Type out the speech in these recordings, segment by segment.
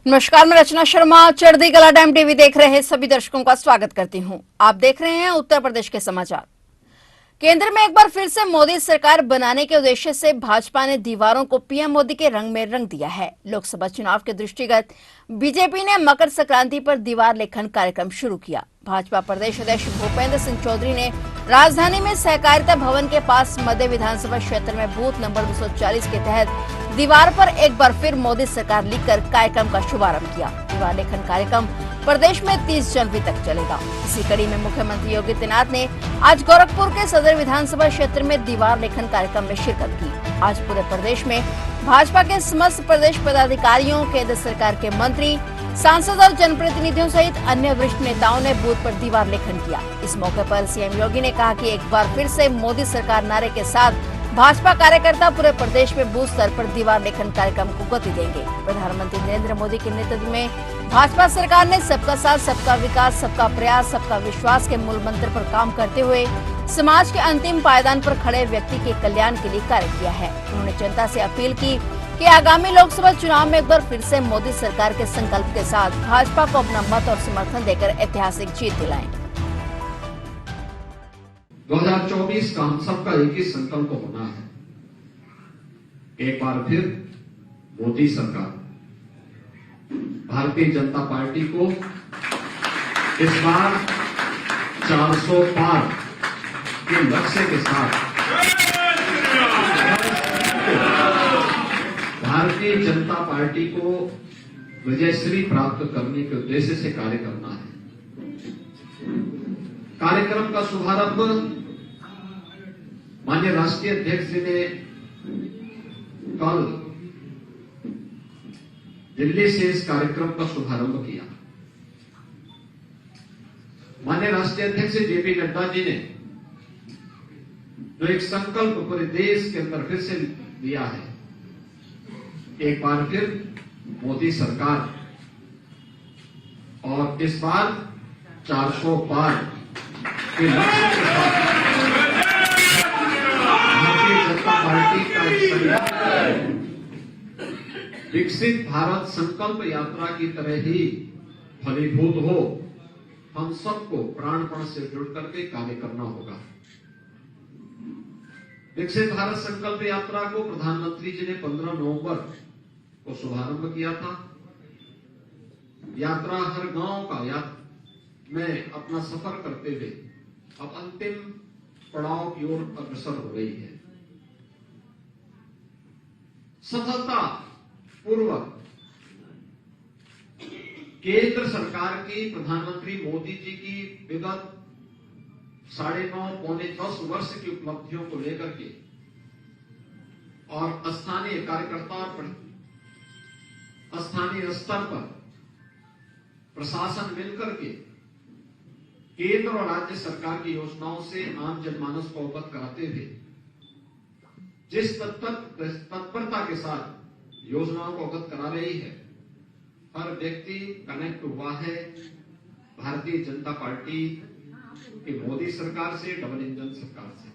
नमस्कार, मैं रचना शर्मा चढ़ती कला टाइम टीवी देख रहे सभी दर्शकों का स्वागत करती हूं। आप देख रहे हैं उत्तर प्रदेश के समाचार। केंद्र में एक बार फिर से मोदी सरकार बनाने के उद्देश्य से भाजपा ने दीवारों को पीएम मोदी के रंग में रंग दिया है। लोकसभा चुनाव के दृष्टिगत बीजेपी ने मकर संक्रांति पर दीवार लेखन कार्यक्रम शुरू किया। भाजपा प्रदेश अध्यक्ष भूपेंद्र सिंह चौधरी ने राजधानी में सहकारिता भवन के पास मध्य विधानसभा क्षेत्र में बूथ नंबर 240 के तहत दीवार पर एक बार फिर मोदी सरकार लिखकर कार्यक्रम का शुभारंभ किया। दीवार लेखन कार्यक्रम प्रदेश में 30 जनवरी तक चलेगा। इसी कड़ी में मुख्यमंत्री योगी आदित्यनाथ ने आज गोरखपुर के सदर विधानसभा क्षेत्र में दीवार लेखन कार्यक्रम में शिरकत की। आज पूरे प्रदेश में भाजपा के समस्त प्रदेश पदाधिकारियों, केंद्र सरकार के मंत्री, सांसद और जनप्रतिनिधियों सहित अन्य वरिष्ठ नेताओं ने बूथ पर दीवार लेखन किया। इस मौके पर सीएम योगी ने कहा कि एक बार फिर से मोदी सरकार नारे के साथ भाजपा कार्यकर्ता पूरे प्रदेश में बूथ स्तर पर दीवार लेखन कार्यक्रम को गति देंगे। प्रधानमंत्री नरेंद्र मोदी के नेतृत्व में भाजपा सरकार ने सबका साथ, सबका विकास, सबका प्रयास, सबका विश्वास के मूल मंत्र पर काम करते हुए समाज के अंतिम पायदान पर खड़े व्यक्ति के कल्याण के लिए कार्य किया है। उन्होंने जनता से अपील की कि आगामी लोकसभा चुनाव में एक बार फिर से मोदी सरकार के संकल्प के साथ भाजपा को अपना मत और समर्थन देकर ऐतिहासिक जीत दिलाएं। 2024 का हम सबका एक ही संकल्प होना है, एक बार फिर मोदी सरकार, भारतीय जनता पार्टी को इस बार 400 पार के लक्ष्य के साथ भारतीय जनता पार्टी को विजयश्री प्राप्त करने के उद्देश्य से कार्य करना है। कार्यक्रम का शुभारंभ माननीय राष्ट्रीय अध्यक्ष जी ने कल दिल्ली से इस कार्यक्रम का शुभारंभ किया। माननीय राष्ट्रीय अध्यक्ष जेपी नड्डा जी ने जो एक संकल्प पूरे देश के अंदर फिर से लिया है, एक बार फिर मोदी सरकार, और इस बार 400 पार के लक्ष्य के साथ भारतीय जनता पार्टी का विकसित भारत संकल्प यात्रा की तरह ही फलीभूत हो, हम सबको प्राणपण से जुड़ करके कार्य करना होगा। विकसित भारत संकल्प यात्रा को प्रधानमंत्री जी ने 15 नवंबर को शुभारंभ किया था। यात्रा हर गांव का में अपना सफर करते हुए अब अंतिम पड़ाव की ओर अग्रसर हो रही है। सफलता पूर्वक केंद्र सरकार की, प्रधानमंत्री मोदी जी की विगत 9.5 पौने 10 वर्ष की उपलब्धियों को लेकर के और स्थानीय कार्यकर्ता, स्थानीय स्तर पर प्रशासन मिलकर के केंद्र और राज्य सरकार की योजनाओं से आम जनमानस को अवगत कराते हुए जिस तत्परता के साथ योजनाओं को अवगत करा रही है, हर व्यक्ति कनेक्ट हुआ है भारतीय जनता पार्टी की मोदी सरकार से, डबल इंजन सरकार से।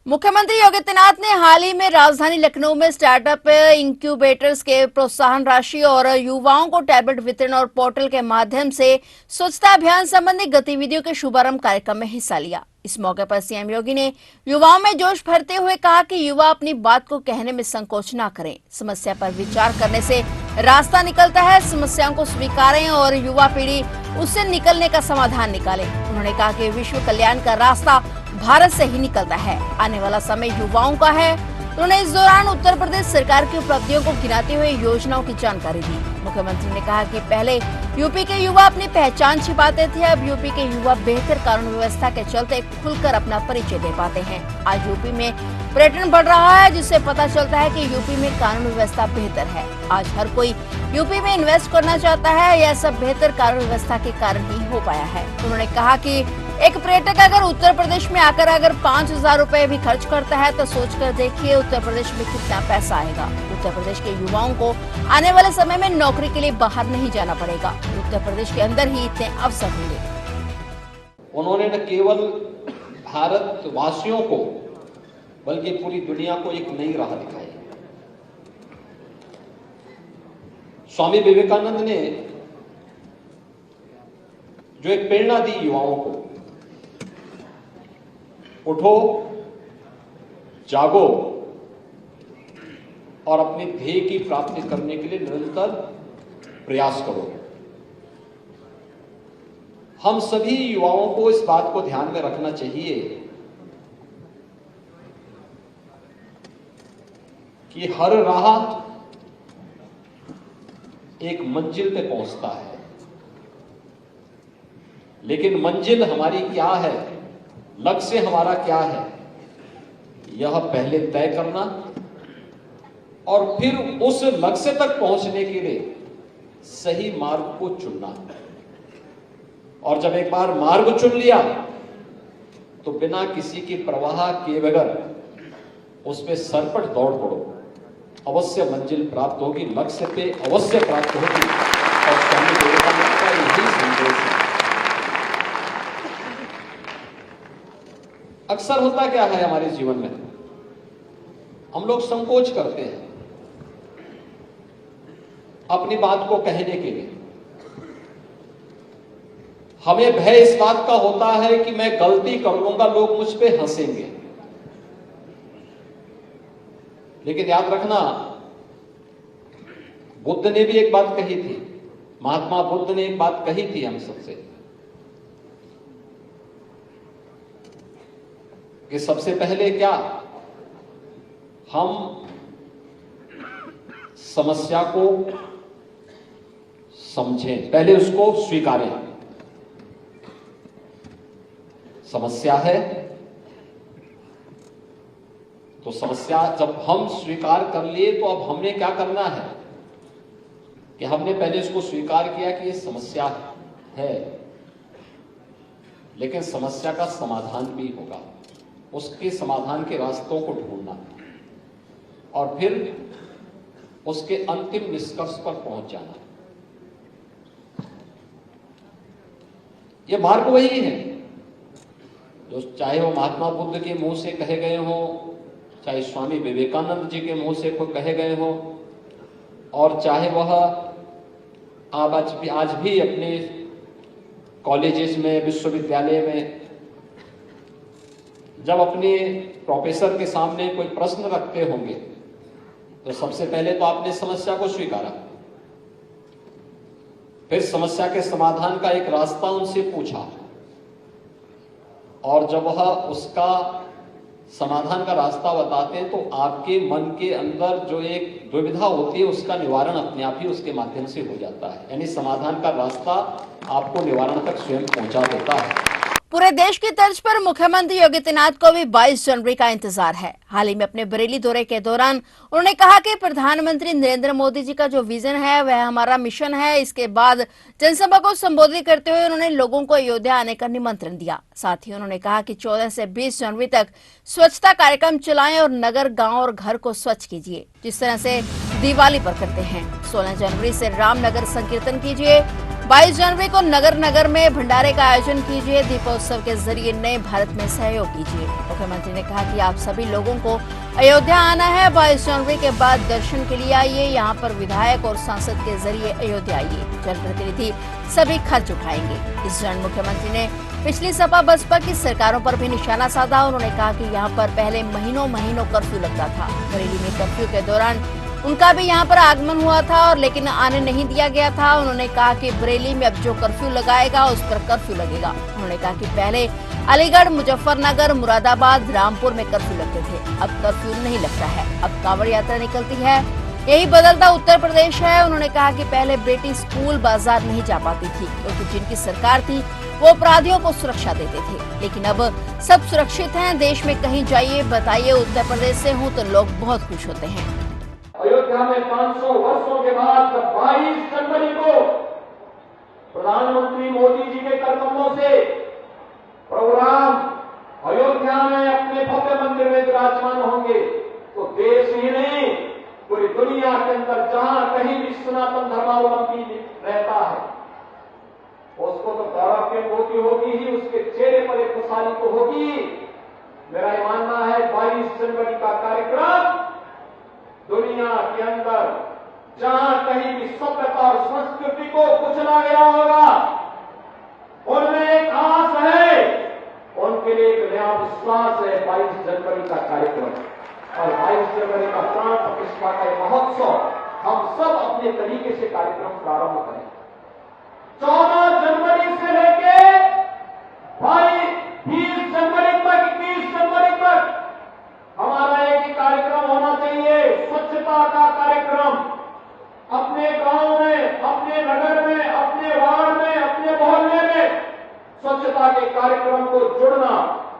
मुख्यमंत्री योगी आदित्यनाथ ने हाल ही में राजधानी लखनऊ में स्टार्टअप इंक्यूबेटर्स के प्रोत्साहन राशि और युवाओं को टैबलेट वितरण और पोर्टल के माध्यम से स्वच्छता अभियान संबंधी गतिविधियों के शुभारंभ कार्यक्रम में हिस्सा लिया। इस मौके पर सीएम योगी ने युवाओं में जोश भरते हुए कहा कि युवा अपनी बात को कहने में संकोच न करें। समस्या पर विचार करने से रास्ता निकलता है, समस्याओं को स्वीकारें और युवा पीढ़ी उससे निकलने का समाधान निकाले। उन्होंने कहा कि विश्व कल्याण का रास्ता भारत से ही निकलता है, आने वाला समय युवाओं का है। उन्होंने इस दौरान उत्तर प्रदेश सरकार की उपलब्धियों को गिनाते हुए योजनाओं की जानकारी दी। मुख्यमंत्री ने कहा कि पहले यूपी के युवा अपनी पहचान छिपाते थे, अब यूपी के युवा बेहतर कानून व्यवस्था के चलते खुलकर अपना परिचय दे पाते हैं। आज यूपी में पर्यटन बढ़ रहा है, जिससे पता चलता है कि यूपी में कानून व्यवस्था बेहतर है। आज हर कोई यूपी में इन्वेस्ट करना चाहता है, यह सब बेहतर कानून व्यवस्था के कारण ही हो पाया है। उन्होंने कहा कि एक पर्यटक अगर उत्तर प्रदेश में आकर अगर 5,000 रुपए भी खर्च करता है तो सोचकर देखिए उत्तर प्रदेश में कितना पैसा आएगा। उत्तर प्रदेश के युवाओं को आने वाले समय में नौकरी के लिए बाहर नहीं जाना पड़ेगा, उत्तर प्रदेश के अंदर ही इतने अवसर होंगे। उन्होंने न केवल भारतवासियों को बल्कि पूरी दुनिया को एक नई राह दिखाई। स्वामी विवेकानंद ने जो एक प्रेरणा दी युवाओं को, उठो, जागो और अपने ध्येय की प्राप्ति करने के लिए निरंतर प्रयास करो। हम सभी युवाओं को इस बात को ध्यान में रखना चाहिए कि हर राह एक मंजिल पे पहुंचता है, लेकिन मंजिल हमारी क्या है, लक्ष्य हमारा क्या है, यह पहले तय करना और फिर उस लक्ष्य तक पहुंचने के लिए सही मार्ग को चुनना। और जब एक बार मार्ग चुन लिया तो बिना किसी की परवाह किए बगैर उस पे सरपट दौड़ पड़ो, अवश्य मंजिल प्राप्त होगी, लक्ष्य पे अवश्य प्राप्त होगी। और स्वामी विवेकानंद का यही संदेश है। अक्सर होता क्या है हमारे जीवन में, हम लोग संकोच करते हैं अपनी बात को कहने के लिए। हमें भय इस बात का होता है कि मैं गलती कर लूंगा, लोग मुझ पे हंसेंगे। लेकिन याद रखना, बुद्ध ने भी एक बात कही थी, महात्मा बुद्ध ने एक बात कही थी हम सबसे, कि सबसे पहले क्या, हम समस्या को समझें, पहले उसको स्वीकारें। समस्या है तो समस्या जब हम स्वीकार कर लिए तो अब हमने क्या करना है कि हमने पहले इसको स्वीकार किया कि ये समस्या है, लेकिन समस्या का समाधान भी होगा, उसके समाधान के रास्तों को ढूंढना और फिर उसके अंतिम निष्कर्ष पर पहुंच जाना। ये मार्ग वही है जो चाहे वो महात्मा बुद्ध के मुंह से कहे गए हो, चाहे स्वामी विवेकानंद जी के मुंह से कोई कहे गए हो, और चाहे वह आप आज भी अपने कॉलेजेस में, विश्वविद्यालय में जब अपने प्रोफेसर के सामने कोई प्रश्न रखते होंगे तो सबसे पहले तो आपने समस्या को स्वीकारा, फिर समस्या के समाधान का एक रास्ता उनसे पूछा, और जब वह उसका समाधान का रास्ता बताते हैं तो आपके मन के अंदर जो एक दुविधा होती है उसका निवारण अपने आप ही उसके माध्यम से हो जाता है। यानी समाधान का रास्ता आपको निवारण तक स्वयं पहुंचा देता है। पूरे देश की तर्ज पर मुख्यमंत्री योगी आदित्यनाथ को भी 22 जनवरी का इंतजार है। हाल ही में अपने बरेली दौरे के दौरान उन्होंने कहा कि प्रधानमंत्री नरेंद्र मोदी जी का जो विजन है वह हमारा मिशन है। इसके बाद जनसभा को संबोधित करते हुए उन्होंने लोगों को अयोध्या आने का निमंत्रण दिया। साथ ही उन्होंने कहा कि 14 से 20 जनवरी तक स्वच्छता कार्यक्रम चलाएं और नगर, गाँव और घर को स्वच्छ कीजिए, जिस तरह से दिवाली पर करते हैं। 16 जनवरी से रामनगर संकीर्तन कीजिए, 22 जनवरी को नगर नगर में भंडारे का आयोजन कीजिए, दीपोत्सव के जरिए नए भारत में सहयोग कीजिए। मुख्यमंत्री ने कहा कि आप सभी लोगों को अयोध्या आना है। 22 जनवरी के बाद दर्शन के लिए आइए, यहाँ पर विधायक और सांसद के जरिए अयोध्या आइए, जनप्रतिनिधि सभी खर्च उठाएंगे। इस दौरान मुख्यमंत्री ने पिछली सपा बसपा की सरकारों पर भी निशाना साधा। उन्होंने कहा कि यहाँ पर पहले महीनों कर्फ्यू लगता था। बरेली में कर्फ्यू के दौरान उनका भी यहाँ पर आगमन हुआ था और लेकिन आने नहीं दिया गया था। उन्होंने कहा कि बरेली में अब जो कर्फ्यू लगाएगा उस पर कर्फ्यू लगेगा। उन्होंने कहा कि पहले अलीगढ़, मुजफ्फरनगर, मुरादाबाद, रामपुर में कर्फ्यू लगते थे, अब कर्फ्यू नहीं लगता है। अब कांवड़ यात्रा निकलती है, यही बदलता उत्तर प्रदेश है। उन्होंने कहा कि पहले बेटी स्कूल, बाजार नहीं जा पाती थी क्योंकि जिनकी सरकार थी वो अपराधियों को सुरक्षा देते थे, लेकिन अब सब सुरक्षित हैं। देश में कहीं जाइए, बताइए उत्तर प्रदेश से हूँ तो लोग बहुत खुश होते हैं। अयोध्या में 500 वर्षों के बाद जब 22 जनवरी को प्रधानमंत्री मोदी जी के कदमों से प्रोग्राम अयोध्या में अपने भव्य मंदिर में विराजमान होंगे तो देश ही नहीं पूरी दुनिया के अंदर जहां कहीं भी सनातन धर्मावलंबी रहता है उसको तो गौरव की अनुभूति होगी ही, उसके चेहरे पर एक खुशहाली तो होगी। मेरा ये मानना है 22 जनवरी का कार्यक्रम दुनिया के अंदर जहां कहीं भी सभ्यता और संस्कृति को कुचला गया होगा, उनमें एक आस है, उनके लिए एक नया विश्वास है। 22 जनवरी का कार्यक्रम और 22 जनवरी का प्राण प्रतिष्ठा का ये महोत्सव, हम सब अपने तरीके से कार्यक्रम प्रारंभ करें। 14 जनवरी से लेके 20 जनवरी तक, 21 जनवरी तक हमारा एक ही कार्यक्रम होना चाहिए, स्वच्छता का कार्यक्रम। अपने गांव में, अपने नगर में, अपने वार्ड में, अपने मोहल्ले में स्वच्छता के कार्यक्रम को जुड़ना।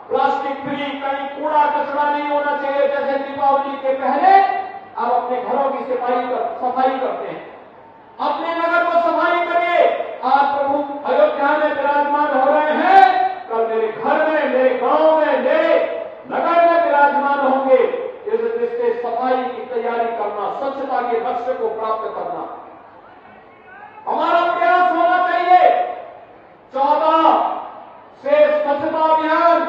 प्लास्टिक फ्री, कहीं कूड़ा कचरा नहीं होना चाहिए। जैसे दीपावली के पहले आप अपने घरों की सफाई करते हैं, अपने नगर को सफाई करिए। आज प्रभु अयोध्या में विराजमान हो रहे हैं, कल मेरे घर में, मेरे गांव में, मेरे नगर में विराजमान होंगे। इस दृष्टि से सफाई की तैयारी करना, स्वच्छता के लक्ष्य को प्राप्त करना हमारा प्रयास होना चाहिए। 14 से स्वच्छता अभियान,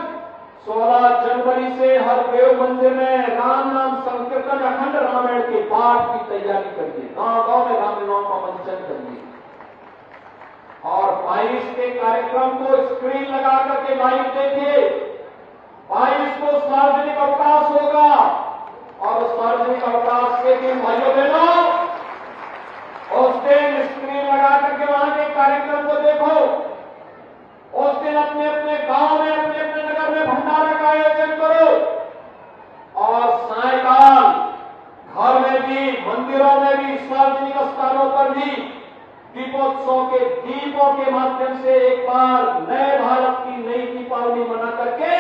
16 जनवरी से हर देव मंदिर में राम नाम संकीर्तन, अखंड रामायण के पाठ की तैयारी करिए। गांव-गांव में रामलीलाओं का मंचन करिए और 22 के कार्यक्रम को स्क्रीन लगा करके लाइव देखिए। 22 को सार्वजनिक अवकाश होगा और उस सार्वजनिक अवकाश के दिन भाइयों बहनों, उस दिन स्क्रीन लगा करके वहां के कार्यक्रम को देखो। उस दिन अपने अपने गांव में, अपने अपने नगर में भंडारा का आयोजन करो और सायकाल घर में भी, मंदिरों में भी, सार्वजनिक स्थानों पर भी दीपोत्सव के दीपों के माध्यम से एक बार नए भारत की नई दीपावली मना करके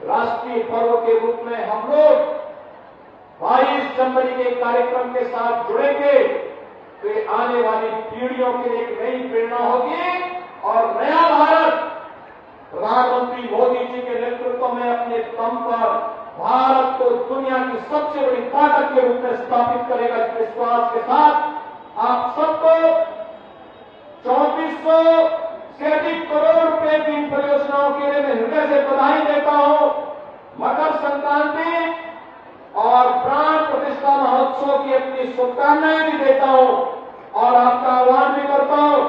राष्ट्रीय पर्व के रूप में हम लोग 22 जनवरी के कार्यक्रम के साथ जुड़ेंगे तो ये आने वाली पीढ़ियों के लिए एक नई प्रेरणा होगी और नया भारत प्रधानमंत्री मोदी जी के नेतृत्व में अपने दम पर भारत को दुनिया की सबसे बड़ी ताकत के रूप में स्थापित करेगा। इस विश्वास के साथ आप सबको 3400 से अधिक करोड़ रुपए की इन परियोजनाओं के लिए मैं हृदय से बधाई देता हूं। मकर संक्रांति और प्राण प्रतिष्ठा महोत्सव की अपनी शुभकामनाएं भी देता हूं और आपका आह्वान भी करता हूं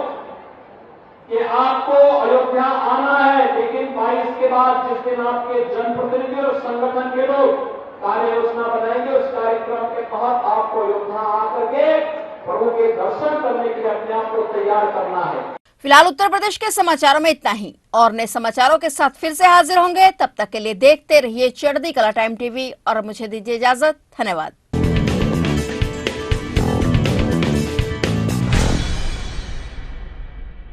कि आपको अयोध्या आना है, लेकिन 22 के बाद जिस दिन आपके जनप्रतिनिधि और संगठन के लोग कार्य योजना बनाएंगे, उस कार्यक्रम के तहत आपको अयोध्या आकर के प्रभु के दर्शन करने के लिए अपने आप को तैयार करना है। फिलहाल उत्तर प्रदेश के समाचारों में इतना ही और नए समाचारों के साथ फिर से हाजिर होंगे। तब तक के लिए देखते रहिए चढ़ती कला टाइम टीवी और मुझे दीजिए इजाजत। धन्यवाद।